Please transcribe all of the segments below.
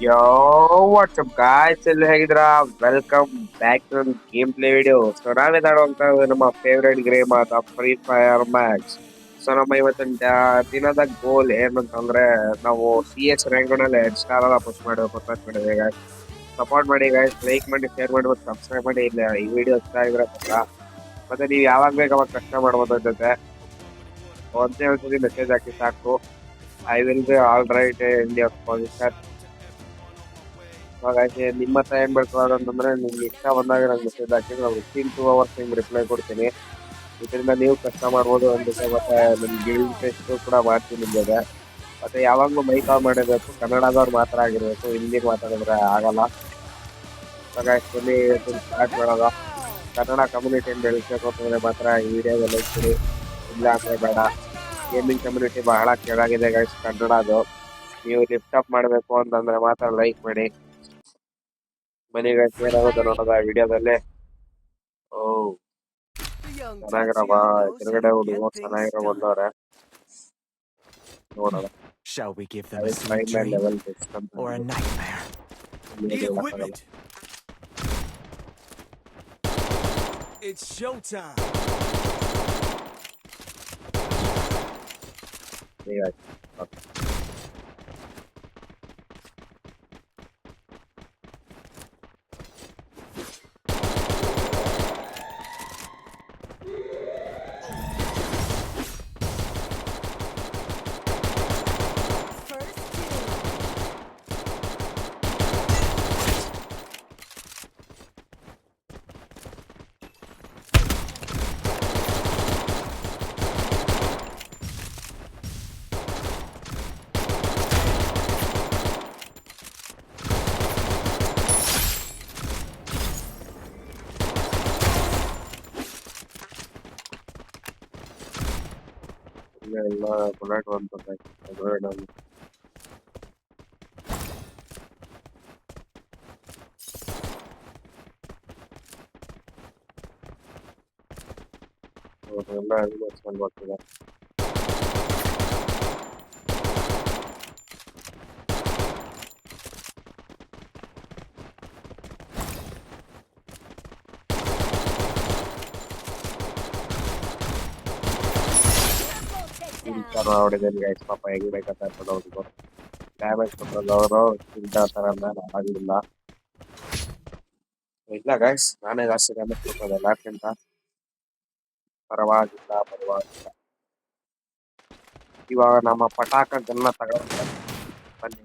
Yo, what's up guys? ಎಲ್ಲ ಹೇಗಿದ್ದೀರಾ? Welcome back to game play video. So ನಾವಿದಾಡುವಂತ ನಮ್ಮ ಫೇವ್ರೆಟ್ ಗೇಮ್ ಆದ ಫ್ರೀ ಫೈರ್ ಮ್ಯಾಕ್ಸ್. ಸೊ ನಮ್ಮ ಇವತ್ತಿನ ದಿನದ ಗೋಲ್ ಏನಂತಂದ್ರೆ ನಾವು CS ರ್ಯಾಂಕ್ ನಲ್ಲಿ 2 ಸ್ಟಾರ್ ಪುಷ್ ಮಾಡಬೇಕು ಅಂತ ಮಾಡಿದ್ವಿ guys. ಸಪೋರ್ಟ್ ಮಾಡಿ ಗೈಸ್, ಲೈಕ್ ಮಾಡಿ, ಶೇರ್ ಮಾಡಿ ಮತ್ತು ಸಬ್ಸ್ಕ್ರೈಬ್ ಮಾಡಿ. ಇಲ್ಲ ಈ ವಿಡಿಯೋ ಇಷ್ಟ ಆಗಿದ್ರೆ ಮತ್ತೆ ನೀವು ಯಾವಾಗ ಬೇಕು ಅವಾಗ ಕಷ್ಟ ಮಾಡ್ಬೋದು ಜೊತೆ ಒಂದೇ ಒಂದ್ಸತಿ ಮೆಸೇಜ್ ಹಾಕಿ ಸಾಕು. I will be all right in your position. ಇವಾಗ ನಿಮ್ಮ ಹತ್ರ ಏನ್ ಬೆಳ್ಕೊಳ್ಳೋದು ಅಂತಂದ್ರೆ ನಿಮ್ಗೆ ಇಷ್ಟ ಬಂದಾಗ ನಂಗೆ ಮೆಸೇಜ್ ಹಾಕಿ ನಾವು 2 hours ನಿಮ್ಗೆ ರಿಪ್ಲೈ ಕೊಡ್ತೀನಿ. ಇದರಿಂದ ನೀವು ಕಷ್ಟ ಮಾಡ್ಬೋದು ಅಂದ್ಬಿಟ್ಟು ಮತ್ತೆ ನಿಮ್ ಗಿಲ್ಡ್ ಟೆಸ್ಟ್ ಕೂಡ ಮಾಡ್ತೀನಿ ನಿಮಗೆ. ಮತ್ತೆ ಯಾವಾಗ್ಲೂ ಮೈ ಕಾಲ್ ಮಾಡಿರ್ಬೇಕು, ಕನ್ನಡದವ್ರು ಮಾತ್ರ ಆಗಿರ್ಬೇಕು, ಹಿಂದಿ ಮಾತಾಡಿದ್ರೆ ಆಗಲ್ಲ. ಇವಾಗ ಆಕ್ಚುಲಿ ಸ್ಟಾರ್ಟ್ ಮಾಡೋದು ಕನ್ನಡ ಕಮ್ಯುನಿಟಿಯನ್ನು ಬೆಳೆಸಬೇಕು ಅಂತಂದ್ರೆ ಮಾತ್ರ ಈ ವಿಡಿಯೋಗೆ ಲೈಕ್ ಕೊಡಿ, ಇಲ್ಲ ಅಂದ್ರೆ ಬೇಡ. ಗೇಮಿಂಗ್ ಕಮ್ಯುನಿಟಿ ಬಹಳ ಕೆಳಗಿದೆ ಗೈಸ್ ಕನ್ನಡದು. ನೀವು ಲಿಫ್ಟ್ ಅಪ್ ಮಾಡಬೇಕು ಅಂತಂದ್ರೆ ಮಾತ್ರ ಲೈಕ್ ಮಾಡಿ. ಮನೆಗೆ ಏನಾಗುತ್ತೆ ನೋಡೋದ ವಿಡಿಯೋದಲ್ಲಿ. ಓ ಚೆನ್ನಾಗಿರಮ್ಮ, ಎದುರುಗಡೆ ಹುಡುಗ ಚೆನ್ನಾಗಿರೋ ಬಂದವ್ರೆ ನೋಡೋಣ. Shall we give them a sweet final dream level test ಅಂತ or a nightmare? Need equipment. It's showtime. ಎಲ್ಲ ಬುಲೆಟ್ ಬಂದ್ಬಿಟ್ಟು ಎಲ್ಲ ಅನಿಮೇಷನ್ ಬರ್ತಿದೆ. ಹೊಡಿದೇನೆ ಗೈಸ್, ಪಾಪ ಹೆಂಗ್ ಬೇಕಂತ ಅವ್ರಿಗೂ ಡ್ಯಾಮೇಜ್ ಕೊಟ್ಟರು. ಇಂಥ ತರ ಆಗಲಿಲ್ಲ. ಇಲ್ಲ ಗೈಸ್, ನಾನೇ ಜಾಸ್ತಿ ಡ್ಯಾಮೇಜ್ ಕೊಟ್ಟೋದು ಎಲ್ಲಕ್ಕಿಂತ. ಪರವಾಗಿಲ್ಲ. ಇವಾಗ ನಮ್ಮ ಪಟಾಕಕ್ಕೆಲ್ಲ ತಗೊಂಡು ಬನ್ನಿ.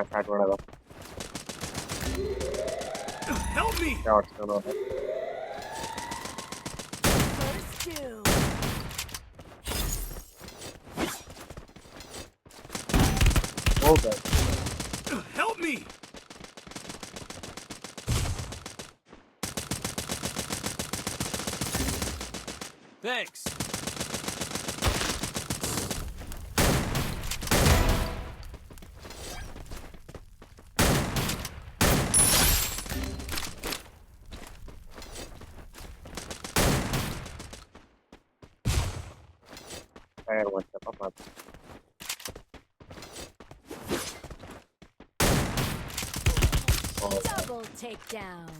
ಸ್ಟಾರ್ಟ್ ಮಾಡೋದು. Help me. ಹೌದಾ, Help me. Thanks. ಫೈರ್ ಮಾಡ್ತಪ್ಪ ಮಾತು. Double takedown.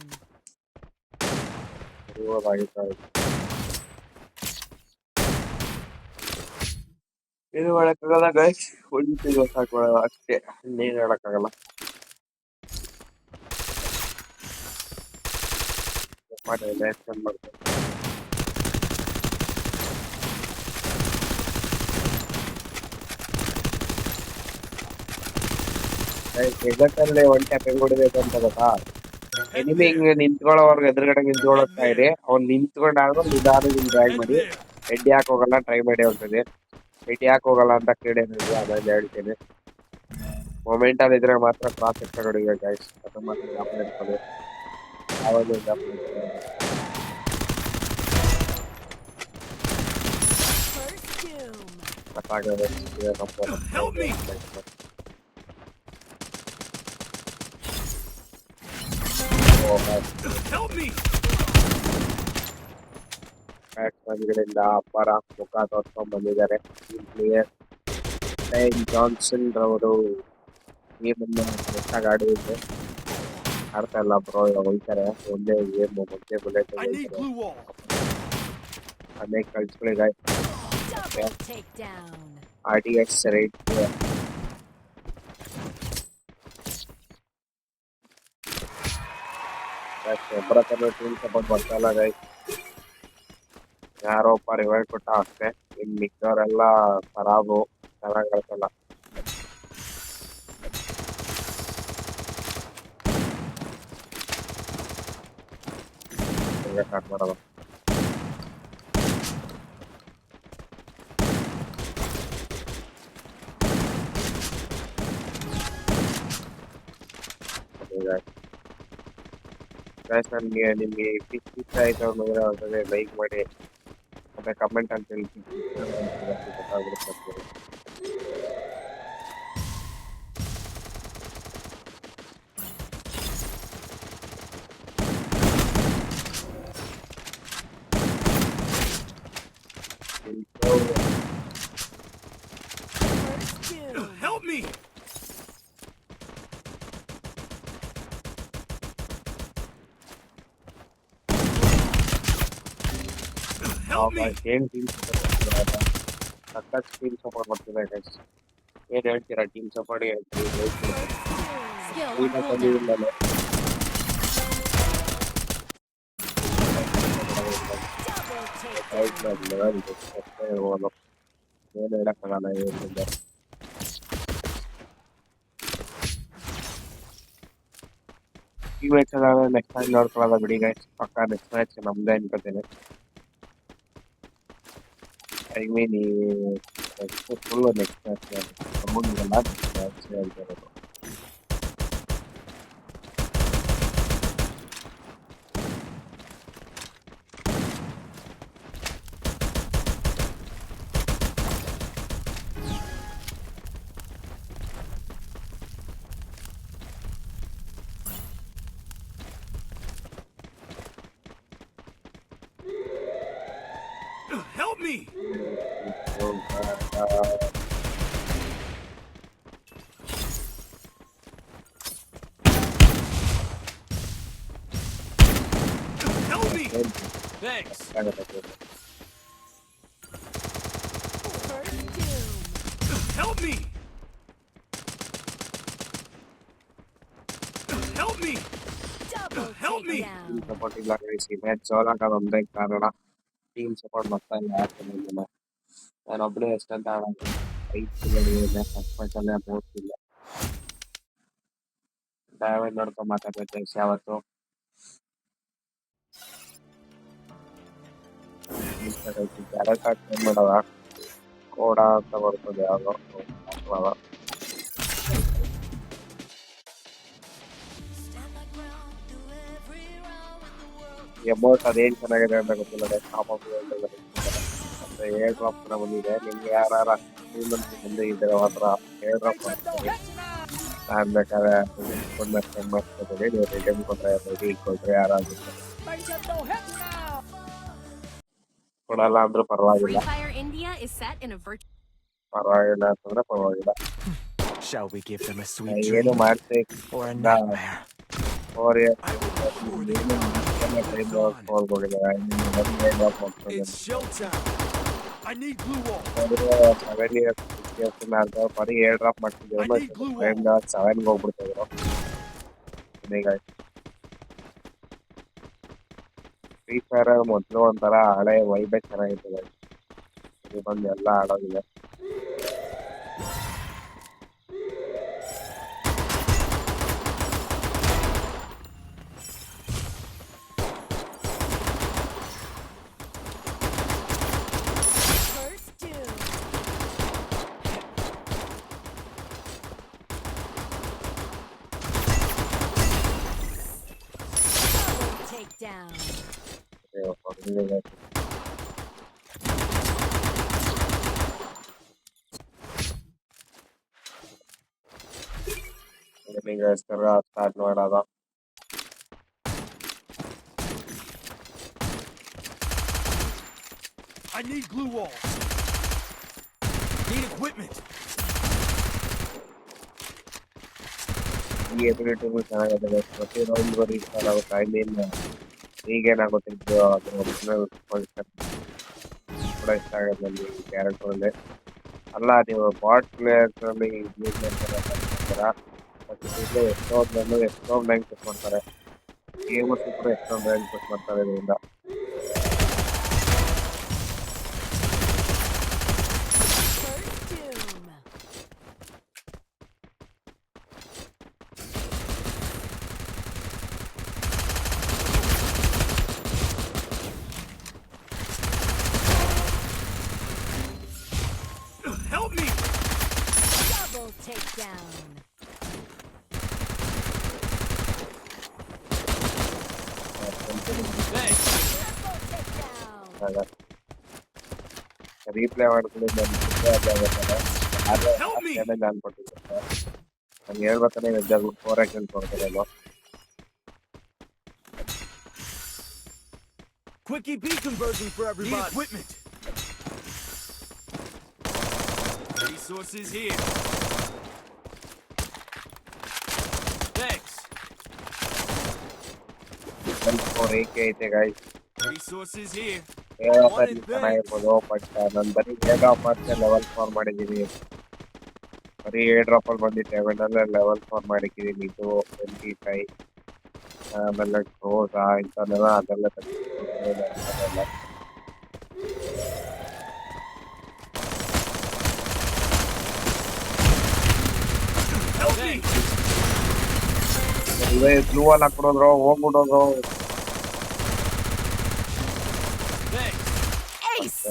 ಇದು ಹೇಳಕ್ಕಾಗಲ್ಲ ಗೈಸ್, ಹೊಡಿತೀವಿ ಸಾಕೋಳಲ್ಲ ಅಷ್ಟೇ, ಇನ್ನೇನು ಹೇಳಕ್ಕಾಗಲ್ಲ. ಮಾಡ್ತಾರೆ ಡೆಸರ್ಟಲ್ಲಿ ಒನ್ ಟ್ಯಾಪ್ ಹೆಂಗ್ ಹೊಡಿಬೇಕು ಅಂತ ಗೊತ್ತಾ? ಎನಿಮಿ ಹಿಂಗ್ ನಿಂತ್ಕೊಳ್ಳೋವರ್ಗು ಎದುರುಗಡೆ ನಿಂತ್ಕೊಳ್ಳೋಗ್ತಾ ಇರಿ. ಅವ್ನು ನಿಂತ್ಕೊಂಡಾದ್ರೂ ನಿಧಾನ ಡ್ರ್ಯಾಗ್ ಮಾಡಿ. ಹೆಡ್ ಯಾಕೆ ಹೋಗಲ್ಲ ಟ್ರೈ ಮಾಡಿ ಹೋಗ್ತದೆ. ಹೆಡ್ ಯಾಕೆ ಹೋಗಲ್ಲ ಅಂತ ಕೇಳಿದ್ರೆ ಅದನ್ನ ಹೇಳ್ತೀನಿ. ಮೊಮೆಂಟ್ ಅಲ್ಲಿ ಇದ್ರೆ ಮಾತ್ರ ಕ್ರಾಸ್ ಎಕ್ಸ್ಟ್ರಾ ಹೊಡಿಬೇಕು ಗೈಸ್, ಅದು ಮಾತ್ರ ಜ್ಞಾಪಕ ಇಟ್ಕೊಳ್ಳಿ. ಯಾವಾಗಲೂ ಜ್ಞಾಪಕ ಇಟ್ಕೊಳ್ಳಿ. ಕಟ್ಟಾಗದೆ Help me! Help me! ಬ್ಯಾಟ್ಸ್ಮನ್ಗಳಿಂದ ಅಬ್ಬರ ಮುಖ ತೋರ್ಸ್ಕೊಂಡ್ ಬಂದಿದ್ದಾರೆ ಟೀಮ್ ಪ್ಲೇಯರ್ ಶೈನ್ ಜಾನ್ಸನ್ ರವರು ಗೇಮನ್ನು ಕರೆಕ್ಟಾಗಿ ಆಡಿದ್ರೆ ಆಡ್ತಾ ಇಲ್ಲ ಬ್ರೋ ಇವಾಗ ಹೋಗ್ತಾರೆ ಒಂದೇ ಗೇಮ್ ಮುಂದೆ bullet I need glue wall. ಅನೇಕ ಕಳ್ಸ್ಗಳಿದೆ Double takedown. RDX ರೈಟ್ ಒಬ್ಬರ ತರ ಟೀಮ್ ಸಪೋರ್ಟ್ ಬರ್ತಾ ಇಲ್ಲ ಗೈಸ್ ಯಾರೋ ಒಬ್ಬ ರಿವೈವ್ ಕೊಟ್ಟ ಅಷ್ಟೇ ಇನ್ ಮಿಕ್ಕವರೆಲ್ಲ ಖರಾಬು ಚೆನ್ನಾಗಿ ಆಡ್ತಲ್ಲ ಸ್ಟಾರ್ಟ್ ಮಾಡೋದು ಗೈಸ್ ನನಗೆ ನಿಮಗೆ ಪಿಕ್ ಇಷ್ಟ ಆಯ್ತು ಅನ್ನೋದ್ರೆ ಅವ್ರಿಗೆ ಲೈಕ್ ಮಾಡಿ ಮತ್ತೆ ಕಮೆಂಟ್ ಅಂತ ಹೇಳಿ ಗೊತ್ತಾಗ್ಬಿಡುತ್ತೆ First two. Help me! Help me! ಏನ್ ಟೀಮ್ ಸಪೋರ್ಟ್ ಸಖತ್ ಟೀಮ್ ಸಪೋರ್ಟ್ ಮಾಡ್ತಿದೆ ಗೈಸ್ ಏನ್ ಹೇಳ್ತೀರಾ ಟೀಮ್ ಸಪೋರ್ಟ್ Skill on ಈಗ cooldown. ಬಂದಿದ್ದಲ್ಲ Double takedown. ಹೇಳ್ಬೋದು ಏನು ಹೇಳಕ್ಕಾಗಲ್ಲ ಏನಿಲ್ಲ ಈ ಮ್ಯಾಚ್ ನೆಕ್ಸ್ಟ್ ಮ್ಯಾಚ್ ನೋಡ್ಕೊಳ್ಳೋದ ಬಿಡಿ ಗೈಸ್ ಪಕ್ಕ ನೆಕ್ಸ್ಟ್ ಮ್ಯಾಚ್ ನಮ್ದೇ ಅನ್ಕೋತೇನೆ ಐ ಮೀನ್ ಈ ಫುಲ್ಲು ನೆಕ್ಸ್ಟ್ ಮ್ಯಾಚ್ ನಮಗೆಲ್ಲ ನೆಕ್ಸ್ಟ್ ಮ್ಯಾಚ್ ಹೇಳ್ತಿರೋದು Help me! Help me! Thanks. First two. Help me! Help me! Double Help me. takedown. Support ಇಲ್ಲ ಗೈಸ್ ಈ ಮ್ಯಾಚ್ ಸೋಲಾಗೋದು ಒಂದೇ ಕಾರಣ ಟೀಮ್ ಸಪೋರ್ಟ್ ಮಾಡ್ತಾ ಇಲ್ಲ ಯಾಕಂದ್ರೆ ನಾನೊಬ್ಬನೇ ಎಷ್ಟಂತ ಆಡೋದು 5 ಫಸ್ಟ್ ಮ್ಯಾಚ್ ಅಲ್ಲೇ ಮೂರ್ತಿಲ್ಲ ದಯವಿಟ್ಟು ನೋಡ್ಕೊಂಡು ಮಾತಾಡ್ಬೇಕು ಯಾವತ್ತು ಕ್ಯಾರೆಕ್ಟ್ ಹಾಕಿ ಮಾಡವ ಕೋಡ ಅಂತ ಬರ್ತದೆ ಯಾವಾಗ ಅಮೌಂಟ್ ಅದೇನು ಚೆನ್ನಾಗಿದೆ ಅಂತ ಗೊತ್ತಿಲ್ಲ ಟಾಪ್ ಆಫ್ ಮತ್ತೆ ಏರ್ ಡ್ರಾಪ್ ಕೂಡ ಬಂದಿದೆ ನಿಮ್ಗೆ ಯಾರು ಮುಂದೆ ಇದ್ದಾರೆ ಮಾತ್ರ ಏರ್ ಡ್ರಾಪ್ ಮಾಡ್ತೀವಿ ನಾನು ಬೇಕಾದ್ರೆ ಸ್ಪೆಂಡ್ ಮಾಡ್ಕೊತೀನಿ ನೀವು ರಿಟರ್ನ್ ಕೊಟ್ಟರೆ ರೆಡಿ ಕೊಟ್ಟರೆ ಯಾರಾದ್ರೂ ಕೊಡಲ್ಲ ಅಂದ್ರೂ ಪರವಾಗಿಲ್ಲ Free Fire India is set in a virtual. ಪರವಾಗಿಲ್ಲ ಅಂತಂದ್ರೆ ಪರವಾಗಿಲ್ಲ Shall we give them a sweet ಏನು dream ಮಾಡ್ತೀವಿ or a nightmare? 4 years It's showtime. I need glue wall. 7 years 6 years ಬರೀ ಏರ್ ಡ್ರಾಪ್ ಮಾಡ್ತಿದ್ದೇವೆ 7 ಹೋಗ್ಬಿಡ್ತಿದ್ರು ಈಗ ಫ್ರೀ ಫೈರ್ ಮೊದಲು ಒಂಥರ ಹಳೆ ವೈಬೇ ಚೆನ್ನಾಗಿರ್ತದೆ ಇದು ಬಂದು ಎಲ್ಲ ಆಡೋದಿದೆ First two. Double takedown. ಈಗ ಸ್ಟಾರ್ಟ್ ಮಾಡೋದು. I need glue walls. Need equipment. ಈ ಎಬಿಲಿಟಿಗಳು ಚೆನ್ನಾಗಿದೆ ಪ್ರತಿ ರೌಂಡ್ ಬರೀ ಇಷ್ಟ ಆಗುತ್ತೆ. ಐ ಮೀನ್ ಈಗೇನಾಗುತ್ತೆ ಇದು ಅದ್ರ ಒರಿಜಿನಲ್ ಪೊಸಿಷನ್ ಕೂಡ ಇಷ್ಟ ಆಗುತ್ತೆ ನನಗೆ ಈ ಕ್ಯಾರೆಕ್ಟರಲ್ಲಿ. ಅಲ್ಲ ನೀವು ಬಾಟ್ ಪ್ಲೇಯರ್ಸ್ ಅಲ್ಲಿ ಯೂಸ್ ಮಾಡ್ತಾರ ಬಟ್ ಇದರಲ್ಲಿ ಎಷ್ಟೊಂದು ರ್ಯಾಂಕ್ ಪುಷ್ ಮಾಡ್ತಾರೆ. ಗೇಮರ್ಸ್ ಕೂಡ ಎಷ್ಟೊಂದು ರ್ಯಾಂಕ್ ಪುಷ್ ಮಾಡ್ತಾರೆ ಇದರಿಂದ. First doom. Help me! Double takedown. Thanks. Triple takedown. Replay ಮಾಡ್ಕೊಂಡು ನಾನು ಕೊಟ್ಟಿದ್ದೆ ನಂಗೆ ಹೇಳ್ಬೇಕಾದ್ರೆ ಎಕ್ಸಾಮ್ 4 ಹಾಕಿ ಕೊಡ್ತಾರೆ ಅಲ್ವಾ. Quickie B conversion for everybody. Need equipment. Resources here. Thanks. 4 AK ಐತೆ ಗಾಯ್ಸ್. Resources here. ಚೆನ್ನಾಗಿರ್ಬೋದು ಬಟ್ ನಾನು ಬರೀ ಏರ್ ಆಫ್ ಮತ್ತೆ ಲೆವೆಲ್ 4 ಮಾಡಿದ್ದೀನಿ. ಬರೀ ಏರ್ ಡ್ರಾಪ್ ಅಲ್ಲಿ ಬಂದಿದ್ದೆ ಅವೆಲ್ಲ ಲೆವೆಲ್ 4 ಮಾಡಿದ್ದೀನಿ. ಇದು 25 ಆಮೇಲೆ ರೋಸಾ ಇಂಥದ್ದೆಲ್ಲ ಅದೆಲ್ಲ ತೆಗೆದುಕೊಳ್ಳೋಲ್ಲ. ಇವೇ ಬ್ಲೂ ಅಲ್ಲಿ ಹಾಕ್ಬಿಡೋದ್ರು ಹೋಗ್ಬಿಡೋದು. Ace.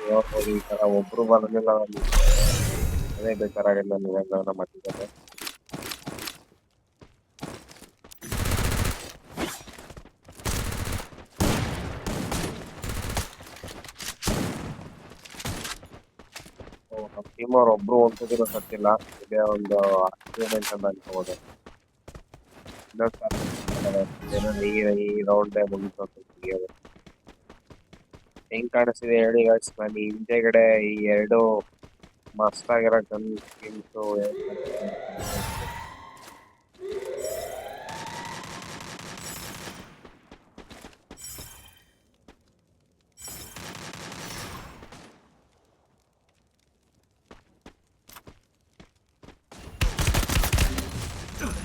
ನೋಡ್ಬೋದು ಈ ತರ ಒಬ್ರು ಬರೋದಿಲ್ಲ. ಅದೇ ಬೇಕಾರಾಗಿಲ್ಲ ನೀವೆಲ್ಲ ಮಾಡಿದ್ದಾರೆ. ನಮ್ಮ ಟೀಮ್ ಅವ್ರು ಒಬ್ರು ಒಂದ್ಸತಿನೂ ಸತ್ತಿಲ್ಲ. ಇದೇ ಒಂದು ಅಚೀವ್ಮೆಂಟ್ ಅಂತ ಅನ್ಕೋಬೋದು. ಈ ರೌಂಡ್ ಮುಗಿತು. ಹೆಂಗ್ ಕಾಣಿಸ್ತಿದೆ ಹೇಳಿ ಗಾಯ್ಸ್. ನಾನು ಹಿಂದೆಗಡೆ ಈ 2 ಮಸ್ತ್ ಆಗಿರೋ gun skins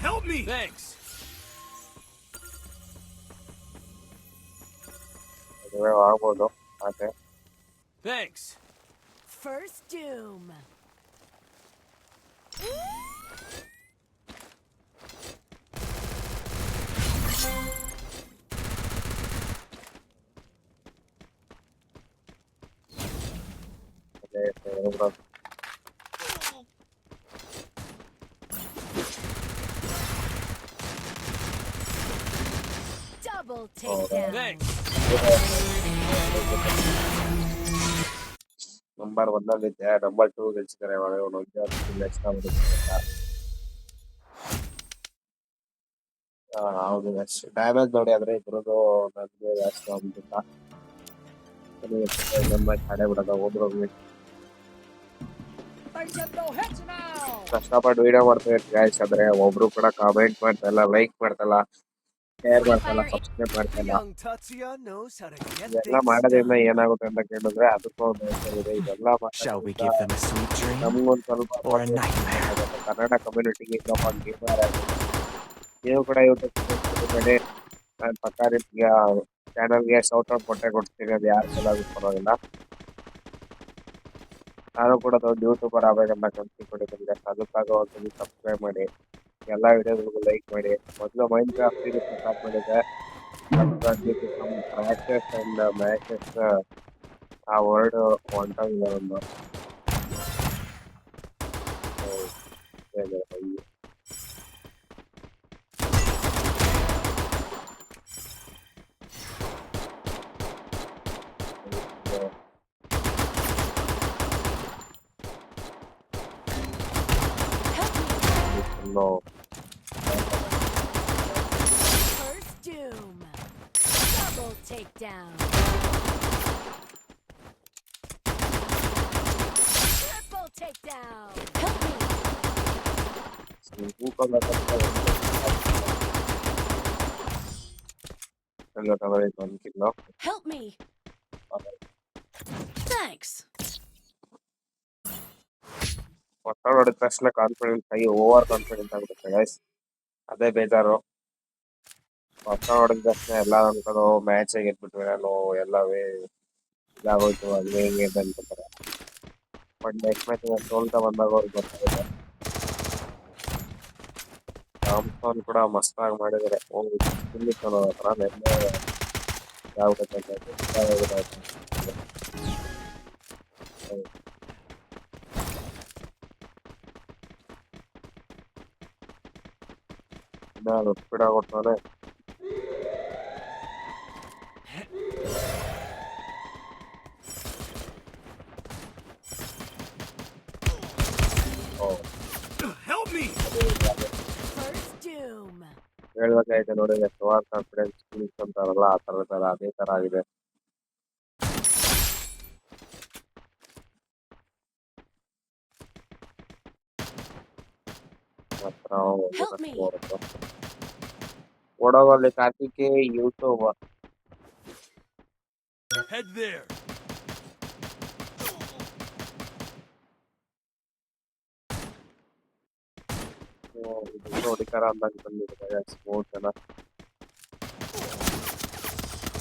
Help me! Thanks. ಆಗ್ಬೋದು. ಅದೇ Thanks. First doom. Double takedown. Thanks. Number 1 ಅಲ್ಲಿದ್ದೆ. ನಂಬರ್ 2 ಗೆಲ್ಸಿದ್ದಾರೆ. ಹೌದು ಅಷ್ಟು ಡ್ಯಾಮೇಜ್ ನೋಡಿ ಆದ್ರೆ ಇದ್ರದ್ದು ನನಗೆ ಜಾಸ್ತಿ ಆಗ್ಬಿಟ್ಟಿಲ್ಲ. ಹಡೆ ಬಿಡೋದ ಹೋದ್ರು ಕಷ್ಟಪಟ್ಟು ವಿಡಿಯೋ ಮಾಡ್ತಾ ಗಾಯ್ಸ್. ಆದ್ರೆ ಒಬ್ರು ಕೂಡ ಕಾಮೆಂಟ್ ಮಾಡ್ತಾಯಿಲ್ಲ, ಲೈಕ್ ಮಾಡ್ತಲ್ಲ, ಶೇರ್ ಮಾಡ್ತಲ್ಲ, ಸಬ್ಸ್ಕ್ರೈಬ್ ಮಾಡ್ತಲ್ಲ. Young Tatsuya knows how to get ಇದೆಲ್ಲ things ಮಾಡೋದ್ರಿಂದ done. ಏನಾಗುತ್ತೆ ಅಂತ ಕೇಳಿದ್ರೆ ಅದಕ್ಕೂ ಒಂದು ಆನ್ಸರ್ ಇದೆ. ಇದೆಲ್ಲ Shall we give them a sweet dream ನಮ್ಗೊಂದು ಸ್ವಲ್ಪ or a nightmare? ಕನ್ನಡ ಕಮ್ಯುನಿಟಿಗೆ ಇನ್ನೊಬ್ಬ ಗೇಮರ್ ನೀವು ಕೂಡ ಯೂಟ್ಯೂಬ್ ಮಾಡಿ ನಾನು ಪಕ್ಕ ರೀತಿಯ ಚಾನಲ್ಗೆ ಶೌಟ್ ಔಟ್ ಕೊಡ್ತೀನಿ. ಅದು ಯಾರು ಕೆಲವು ಪರವಾಗಿಲ್ಲ. ನಾನು ಕೂಡ ದೊಡ್ಡ ಯೂಟ್ಯೂಬರ್ ಆಗಬೇಕಂತ ಕನ್ಸಿಕೊಂಡಿದ್ದೀನಿ. ಅದಕ್ಕಾಗ ಒಂದು ಸಬ್ಸ್ಕ್ರೈಬ್ ಮಾಡಿ, ಎಲ್ಲ ವಿಡಿಯೋಗಳಿಗೂ ಲೈಕ್ ಮಾಡಿ. ಮೊದಲು ಮೈಂಡ್ ಕ್ರಾಫ್ಟ್ ಸ್ಟಾರ್ಟ್ ಮಾಡಿದ್ದೆ. ಪ್ರಾಕ್ಟೀಸ್ ಅಂಡ್ ಮ್ಯಾಚಸ್ ಆ ವರ್ಡ್ ಹೊಂಟಾಗಿಲ್ಲ ಒಂದು. Full First doom. Double takedown. Triple takedown. Help me. ಎಲ್ಲ ತಗೊಳ್ಳೈತೆ ಒಂದು ಕಿಲೋ. Help me. Thanks. ಹೊಸ ಹೊಡೆದ ತಕ್ಷಣ ಕಾನ್ಫಿಡೆನ್ಸ್ ಆಗಿ ಓವರ್ ಕಾನ್ಫಿಡೆನ್ಸ್ ಆಗ್ಬಿಡುತ್ತೆ ಗೈಸ್. ಅದೇ ಬೇಜಾರು. ಹೊಸ ಹೊಡೆದ ತಕ್ಷಣ ಎಲ್ಲ ಅನ್ಕೊಂಡು ಮ್ಯಾಚ್ ಗೆದ್ಬಿಟ್ವಿ ನಾನು ಎಲ್ಲವೇ ಇದಾಗೋಯ್ತು ಹಂಗೆ ಹಿಂಗೆ ಅಂತ ಅನ್ಕೋತಾರೆ. ಬಟ್ ನೆಕ್ಸ್ಟ್ ಮ್ಯಾಚ್ ಸೋಲ್ತಾ ಬಂದಾಗ ಅವ್ರಿಗೆ ಗೊತ್ತಾಗುತ್ತೆ. ರಾಮ್ಸನ್ ಕೂಡ ಮಸ್ತಾಗಿ ಮಾಡಿದ್ದಾರೆ. ಹೋಗಿ ತಿನ್ನಿಸ್ಕೊಂಡು ಹತ್ರ ನೆನ್ನೆ ಯಾವ ಸ್ಪೀಡ್ ಆಗ್ಬಿಡ್ತಾನೆ. Help me! First doom. ಹೇಳ್ಬೇಕಾಯ್ತು ನೋಡಿ ಓವರ್ ಕಾನ್ಫಿಡೆನ್ಸ್ ಸ್ಕಿಲ್ಸ್ ಅಂತಾರಲ್ಲ ಆ ಥರ ಅದೇ ಥರ ಆಗಿದೆ. ಮಾತ್ರ Help me. ಓಡೋಗಲ್ಲಿ ಕಾರ್ತಿಕೆ ಯೂಟ್ಯೂಬ್ Head there. ಹೊಡಿತಾರ ಅಂದಂಗೆ ಬಂದಿದ್ದಾರೆ 3 ಜನ.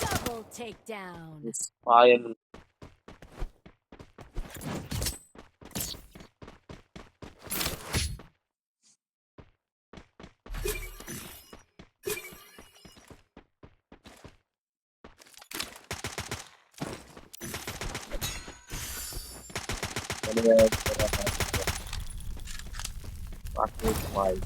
Double takedown. ಸ್ಪಾಯಲ್ ಸ್ಪಾಯಲ್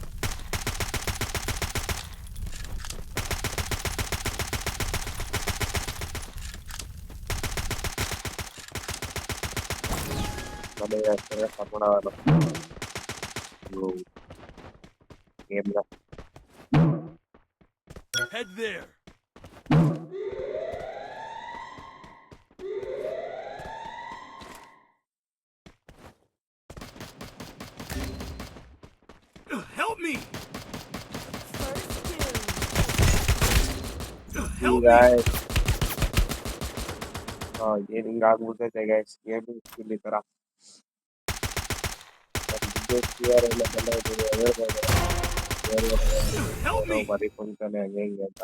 ನನಗೆ ಕರ್ಕೊಂಡವಲ್ಲ game Head there. Help me! First doom. Help ಈಗ me! ಏನ್ ಹಿಂಗ ಆಗ್ಬಿಡ್ತೈತೆ ಗೈಸ್ ಗೇಮಿಂಗ್ ಸ್ಕಿಲ್ ಈ ತರ ಬರೀ ಕುಂತಾನೆ ಹಂಗೆ ಹಿಂಗೆ ಅಂತ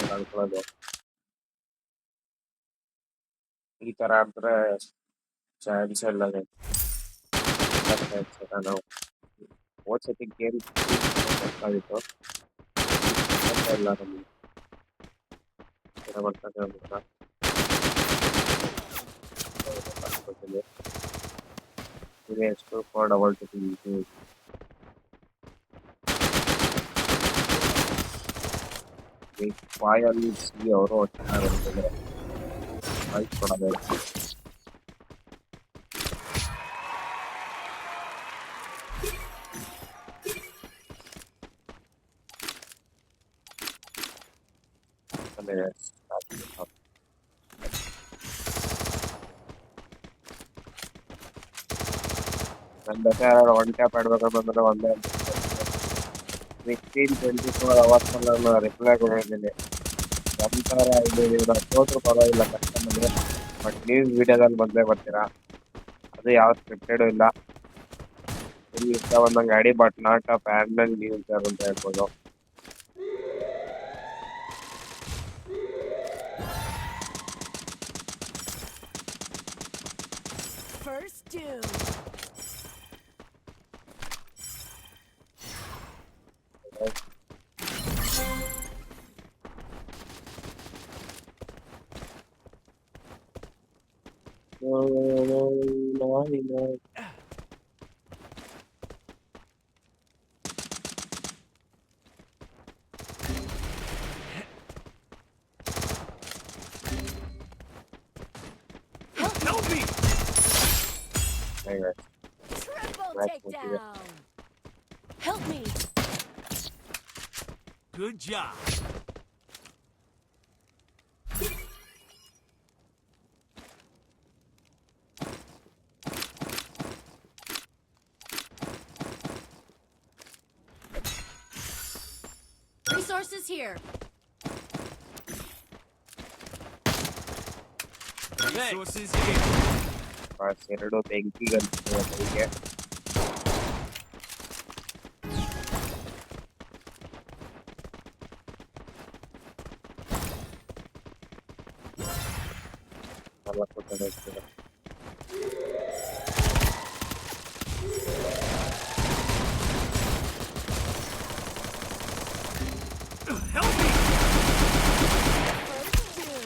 ಕಳ್ಕೊಳ್ಳೋದು ಈ ತರ ಆದ್ರೆ ಚಾನ್ಸ್ ಇಲ್ಲ ನಾವು ಓದ್ಸತಿ ಗೇಮ್ ಆಗಿತ್ತು ಇಲ್ಲ ನಮ್ಗೆ ಎಷ್ಟು ಡಬಲ್ ಬಾಯಲ್ಲಿ ಸಿ ಅವರು ಚೆನ್ನಾಗಿರ್ತಾರೆ ಆಯ್ತು ಕೊಡಬೇಕು. ನನ್ನ ಜೊತೆ ಒನ್ ಟ್ಯಾಪ್ ಆಡ್ಬೇಕಂತಂದ್ರೆ ಒಂದೇ 16-24 hours ನಾನು ರಿಪ್ಲೈ ಕೊಡಿದ್ದೀನಿ. ಒಂಥರ ಇದು ಸೋತ್ರು ಪರವಾಗಿಲ್ಲ ಕಷ್ಟ ಬಂದರೆ ಬಟ್ ನೀವು ವಿಡಿಯೋದಲ್ಲಿ ಬಂದೇ ಬರ್ತೀರಾ. ಅದು ಯಾವ ಸ್ಕ್ರಿಪ್ಟೆಡು ಇಲ್ಲ. ಇಲ್ಲಿ ಇಷ್ಟ ಬಂದಂಗೆ ಗಾಡಿ but not up handle user ಅಂತ ಹೇಳ್ಬೋದು. First doom. Help me! Triple match ಮುಗಿದಿದೆ. takedown. Help me. Good job. Resources here. Resources here. Pass 2 ಬೆಂಕಿ ಗಂಟೆ ಕೈಗೆ. ನಾಲ್ಕು ಜನ ಇರ್ತಾರೆ. Help me. First doom.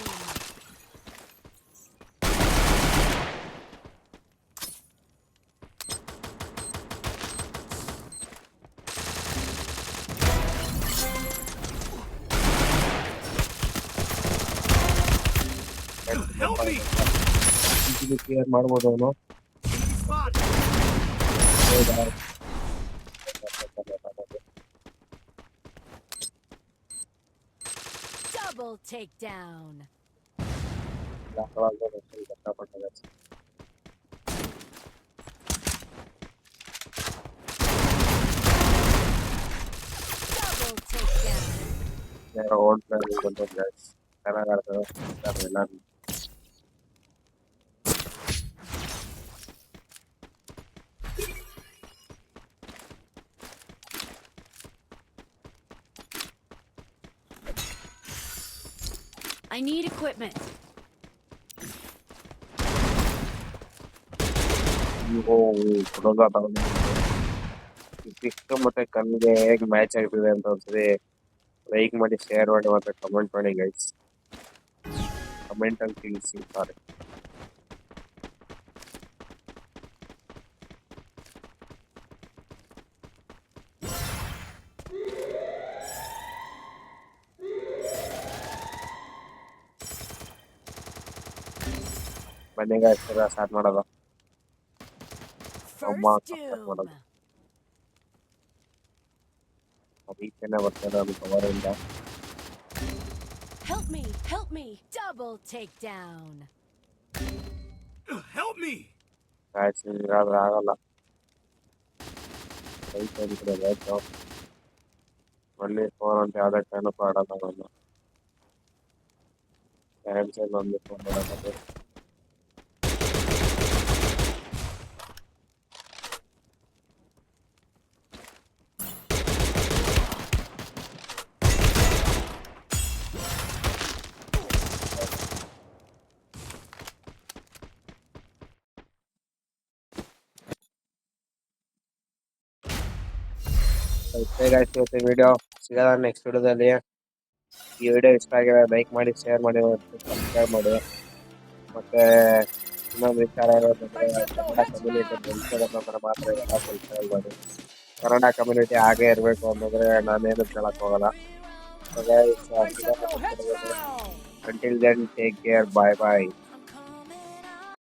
Help me. Easily clear ಮಾಡ್ಬೋದು ಅವನು. Enemy spot. ಹೌದಾ? Double takedown. ದಾಖಲಾಗೋ ಕಷ್ಟಪಟ್ಟಿದೆ. Double takedown. ಯಾರೋ ಓಲ್ಡ್ ಪ್ಲೇಯರ್ ಬಂದಿದ್ದಾರೆ. ಚೆನ್ನಾಗಿ ಆಡ್ತಾರೆ ಎಲ್ಲರೂ. I need equipment. ಇವು ಹುಡುಗ ಇಷ್ಟು ಮತ್ತೆ ಕಣ್ಣಿಗೆ ಹೇಗೆ ಮ್ಯಾಚ್ ಆಗ್ತಿದೆ ಅಂತ ಒಂದ್ಸರಿ ಲೈಕ್ ಮಾಡಿ ಶೇರ್ ಮಾಡಿ ಮತ್ತೆ ಕಮೆಂಟ್ ಮಾಡಿ ಗೈಸ್. ಕಮೆಂಟ್ ಅಲ್ಲಿ ತಿಳಿಸಿ. ಸಾರಿ ಮನೆಗೆ ಸ್ಟಾರ್ಟ್ ಮಾಡೋದು. First ಮಾಡೋದು. doom. ಅದೀಕೆನೆ ಬರ್ತಾರೆ ಅದು ಕವರಿಂದ. Help me. Help me. Double takedown. Help me. Match ಇರಾದ್ರೆ ಆಗಲ್ಲ. ಆಯ್ತು ಒಳ್ಳೆ ಫೋನ್ ಅಂತ ಯಾವ್ದೇ ಕಾರಣಕ್ಕೂ ಆಡೋದಾಗಲ್ಲ. ಕ್ಯಾನ್ಸಲ್ ಒಂದು ಫೋನ್ ಮಾಡೋದು. ಇವತ್ತು ವಿಡಿಯೋ ಸಿಗೋದ ನೆಕ್ಸ್ಟ್ ವಿಡಿಯೋದಲ್ಲಿ. ಈ ವಿಡಿಯೋ ಇಷ್ಟ ಆಗಿದೆ ಲೈಕ್ ಮಾಡಿ ಶೇರ್ ಮಾಡಿ ಸಬ್ಸ್ಕ್ರೈಬ್ ಮಾಡಿ. ಮತ್ತೆ ಇನ್ನೊಂದು ವಿಚಾರ ಇರೋದಂದ್ರೆ ಕನ್ನಡ ಕಮ್ಯುನಿಟಿ ಬೆಳೆಸೋದನ್ನ ಮಾತ್ರ ಎಲ್ಲ ಕೆಲಸ ಮಾಡಿ. ಕನ್ನಡ ಕಮ್ಯುನಿಟಿ ಹಾಗೆ ಇರಬೇಕು ಅನ್ನೋದ್ರೆ ನಾನೇನು ಕೇಳಕ್ ಹೋಗಲ್ಲ. Place up, no heads down. Until then, take care. Bye bye.